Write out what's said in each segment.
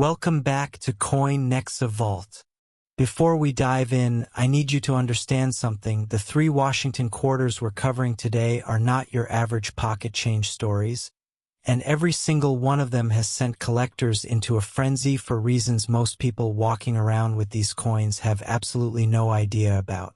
Welcome back to Coin Nexa Vault. Before we dive in, I need you to understand something. The 3 Washington quarters we're covering today are not your average pocket change stories, and every single one of them has sent collectors into a frenzy for reasons most people walking around with these coins have absolutely no idea about.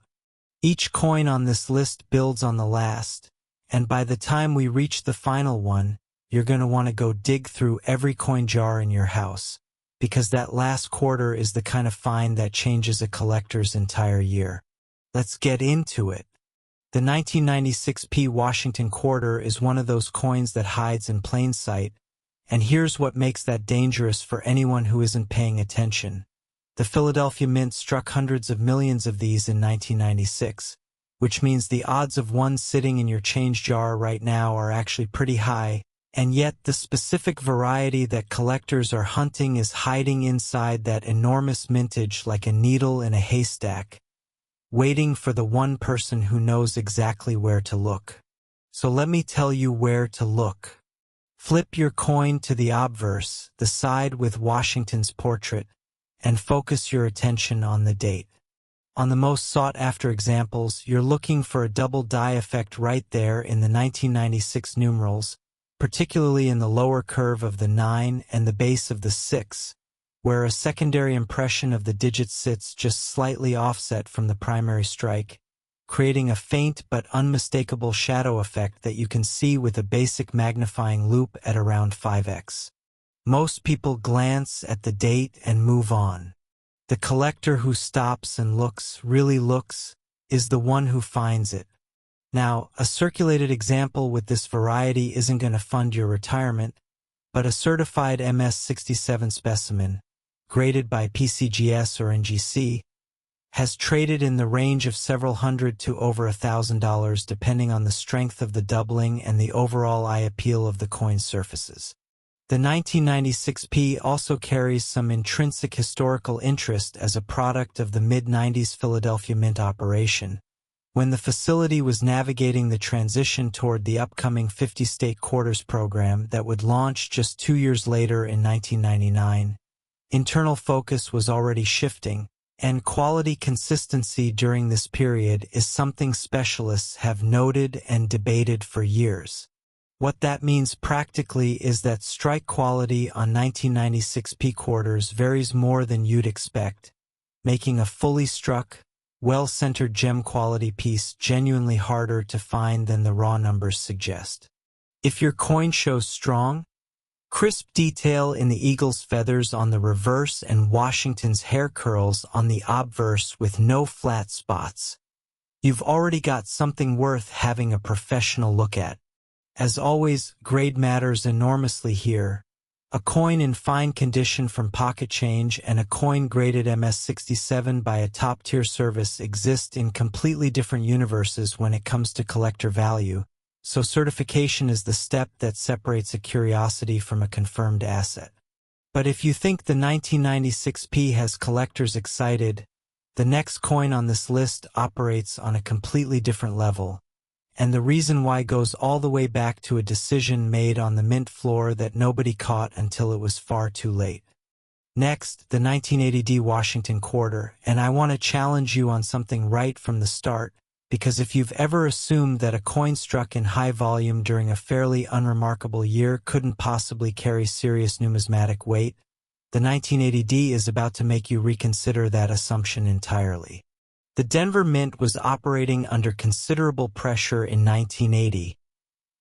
Each coin on this list builds on the last, and by the time we reach the final one, you're going to want to go dig through every coin jar in your house, because that last quarter is the kind of find that changes a collector's entire year. Let's get into it. The 1996p Washington quarter is one of those coins that hides in plain sight, and here's what makes that dangerous for anyone who isn't paying attention. The Philadelphia Mint struck hundreds of millions of these in 1996, which means the odds of one sitting in your change jar right now are actually pretty high, and yet the specific variety that collectors are hunting is hiding inside that enormous mintage like a needle in a haystack, waiting for the one person who knows exactly where to look. So let me tell you where to look. Flip your coin to the obverse, the side with Washington's portrait, and focus your attention on the date. On the most sought-after examples, you're looking for a double die effect right there in the 1996 numerals, particularly in the lower curve of the 9 and the base of the 6, where a secondary impression of the digit sits just slightly offset from the primary strike, creating a faint but unmistakable shadow effect that you can see with a basic magnifying loupe at around 5x. Most people glance at the date and move on. The collector who stops and looks, really looks, is the one who finds it. Now, a circulated example with this variety isn't going to fund your retirement, but a certified MS-67 specimen, graded by PCGS or NGC, has traded in the range of several hundred to over $1,000 depending on the strength of the doubling and the overall eye appeal of the coin's surfaces. The 1996p also carries some intrinsic historical interest as a product of the mid-90s Philadelphia Mint operation, when the facility was navigating the transition toward the upcoming 50-state quarters program that would launch just 2 years later in 1999. Internal focus was already shifting, and quality consistency during this period is something specialists have noted and debated for years. What that means practically is that strike quality on 1996p quarters varies more than you'd expect, making a fully struck, well-centered gem quality piece genuinely harder to find than the raw numbers suggest. If your coin shows strong, crisp detail in the eagle's feathers on the reverse and Washington's hair curls on the obverse with no flat spots, you've already got something worth having a professional look at. As always, grade matters enormously here. A coin in fine condition from pocket change and a coin graded MS-67 by a top-tier service exist in completely different universes when it comes to collector value, so certification is the step that separates a curiosity from a confirmed asset. But if you think the 1996p has collectors excited, the next coin on this list operates on a completely different level. And the reason why goes all the way back to a decision made on the mint floor that nobody caught until it was far too late. Next, the 1980D Washington quarter, and I want to challenge you on something right from the start, because if you've ever assumed that a coin struck in high volume during a fairly unremarkable year couldn't possibly carry serious numismatic weight, the 1980D is about to make you reconsider that assumption entirely. The Denver Mint was operating under considerable pressure in 1980,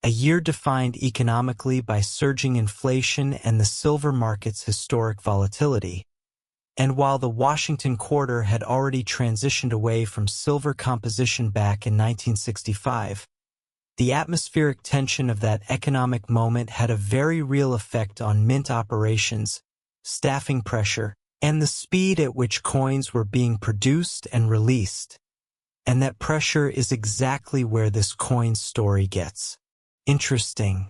a year defined economically by surging inflation and the silver market's historic volatility. And while the Washington quarter had already transitioned away from silver composition back in 1965, the atmospheric tension of that economic moment had a very real effect on mint operations, staffing pressure, and the speed at which coins were being produced and released. And that pressure is exactly where this coin story gets interesting.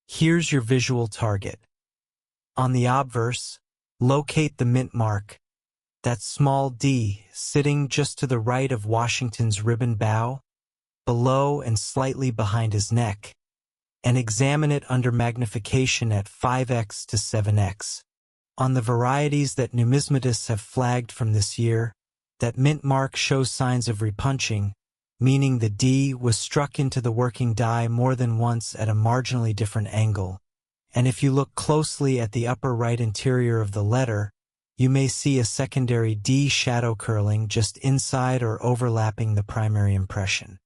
Here's your visual target. On the obverse, locate the mint mark, that small d sitting just to the right of Washington's ribbon bow, below and slightly behind his neck, and examine it under magnification at 5x to 7x. On the varieties that numismatists have flagged from this year, that mint mark shows signs of repunching, meaning the D was struck into the working die more than once at a marginally different angle. And if you look closely at the upper right interior of the letter, you may see a secondary D shadow curling just inside or overlapping the primary impression.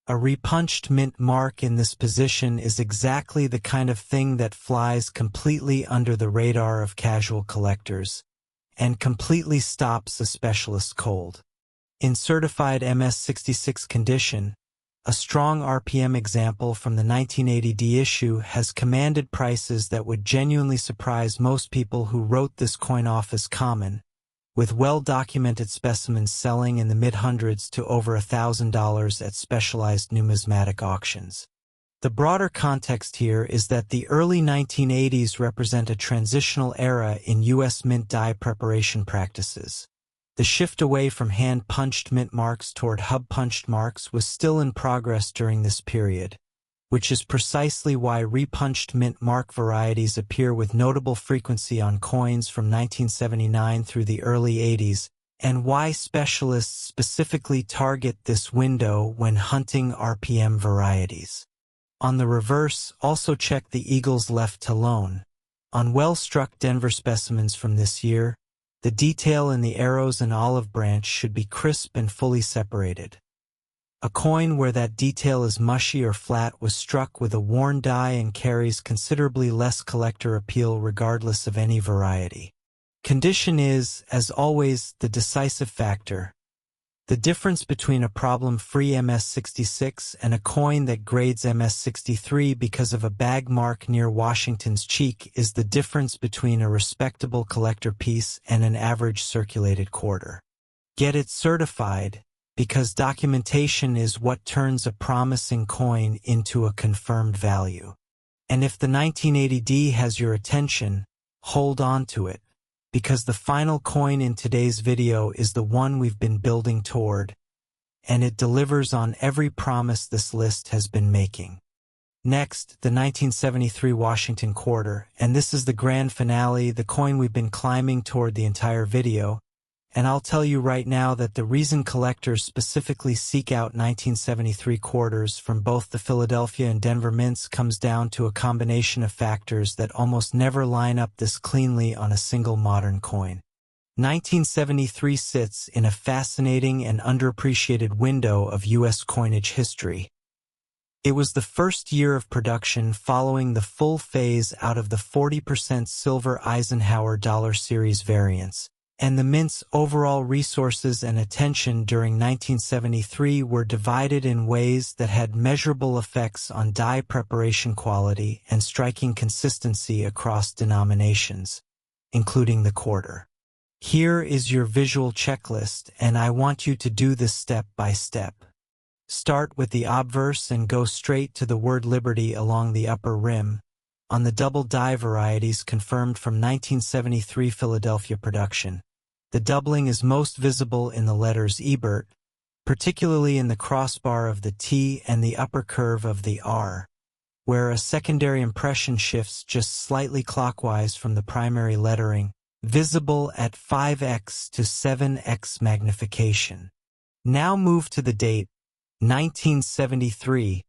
A repunched mint mark in this position is exactly the kind of thing that flies completely under the radar of casual collectors and completely stops a specialist cold. In certified MS66 condition, a strong RPM example from the 1980D issue has commanded prices that would genuinely surprise most people who wrote this coin off as common, with well-documented specimens selling in the mid-hundreds to over $1,000 at specialized numismatic auctions. The broader context here is that the early 1980s represent a transitional era in U.S. mint die preparation practices. The shift away from hand-punched mint marks toward hub-punched marks was still in progress during this period, which is precisely why repunched mint mark varieties appear with notable frequency on coins from 1979 through the early 80s, and why specialists specifically target this window when hunting RPM varieties. On the reverse, also check the eagles left alone. On well-struck Denver specimens from this year, the detail in the arrows and olive branch should be crisp and fully separated. A coin where that detail is mushy or flat was struck with a worn die and carries considerably less collector appeal regardless of any variety. Condition is, as always, the decisive factor. The difference between a problem-free MS66 and a coin that grades MS63 because of a bag mark near Washington's cheek is the difference between a respectable collector piece and an average circulated quarter. Get it certified, because documentation is what turns a promising coin into a confirmed value. And if the 1980D has your attention, hold on to it, because the final coin in today's video is the one we've been building toward, and it delivers on every promise this list has been making. Next, the 1973 Washington Quarter, and this is the grand finale, the coin we've been climbing toward the entire video. And I'll tell you right now that the reason collectors specifically seek out 1973 quarters from both the Philadelphia and Denver mints comes down to a combination of factors that almost never line up this cleanly on a single modern coin. 1973 sits in a fascinating and underappreciated window of U.S. coinage history. It was the first year of production following the full phase out of the 40% silver Eisenhower dollar series variants. And the mint's overall resources and attention during 1973 were divided in ways that had measurable effects on die preparation quality and striking consistency across denominations, including the quarter. Here is your visual checklist, and I want you to do this step by step. Start with the obverse and go straight to the word Liberty along the upper rim, on the double die varieties confirmed from 1973 Philadelphia production. The doubling is most visible in the letters Ebert, particularly in the crossbar of the T and the upper curve of the R, where a secondary impression shifts just slightly clockwise from the primary lettering, visible at 5x to 7x magnification. Now move to the date, 1973.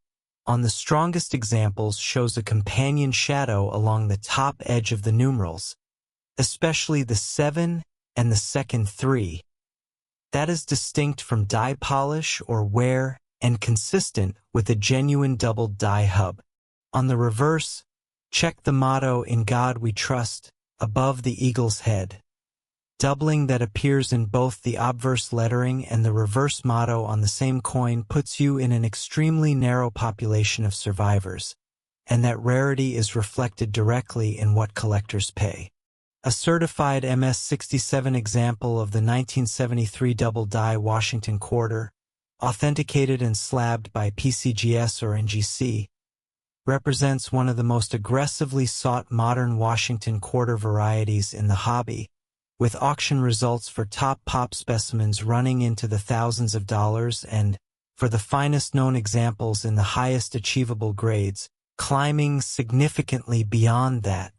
On the strongest examples shows a companion shadow along the top edge of the numerals, especially the 7 and the second 3. That is distinct from die polish or wear and consistent with a genuine doubled die hub. On the reverse, check the motto "In God We Trust" above the eagle's head. Doubling that appears in both the obverse lettering and the reverse motto on the same coin puts you in an extremely narrow population of survivors, and that rarity is reflected directly in what collectors pay. A certified MS67 example of the 1973 double die Washington Quarter, authenticated and slabbed by PCGS or NGC, represents one of the most aggressively sought modern Washington Quarter varieties in the hobby, with auction results for top pop specimens running into the thousands of dollars and, for the finest known examples in the highest achievable grades, climbing significantly beyond that.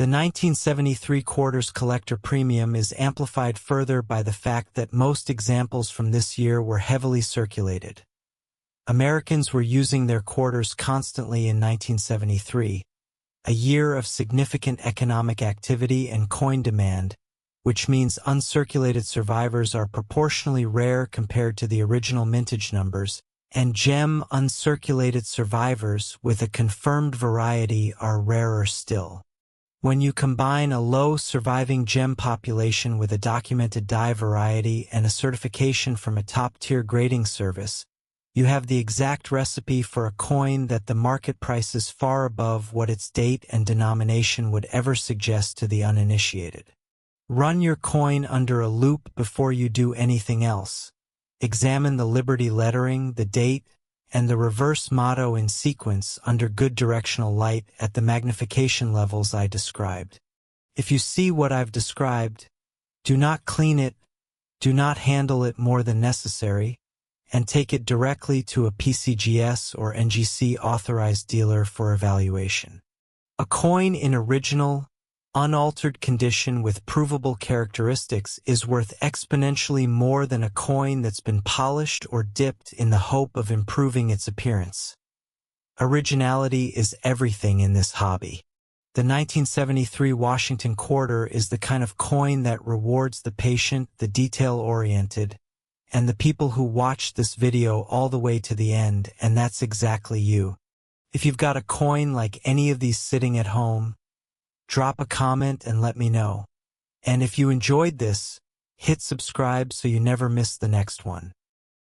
The 1973 quarters collector premium is amplified further by the fact that most examples from this year were heavily circulated. Americans were using their quarters constantly in 1973, a year of significant economic activity and coin demand, which means uncirculated survivors are proportionally rare compared to the original mintage numbers, and gem uncirculated survivors with a confirmed variety are rarer still. When you combine a low surviving gem population with a documented die variety and a certification from a top-tier grading service, you have the exact recipe for a coin that the market prices far above what its date and denomination would ever suggest to the uninitiated. Run your coin under a loop before you do anything else. Examine the Liberty lettering, the date, and the reverse motto in sequence under good directional light at the magnification levels I described. If you see what I've described, do not clean it, do not handle it more than necessary, and take it directly to a PCGS or NGC authorized dealer for evaluation. A coin in original, unaltered condition with provable characteristics is worth exponentially more than a coin that's been polished or dipped in the hope of improving its appearance. Originality is everything in this hobby. The 1973 Washington quarter is the kind of coin that rewards the patient, the detail-oriented, and the people who watch this video all the way to the end, and that's exactly you. If you've got a coin like any of these sitting at home, drop a comment and let me know. And if you enjoyed this, hit subscribe so you never miss the next one.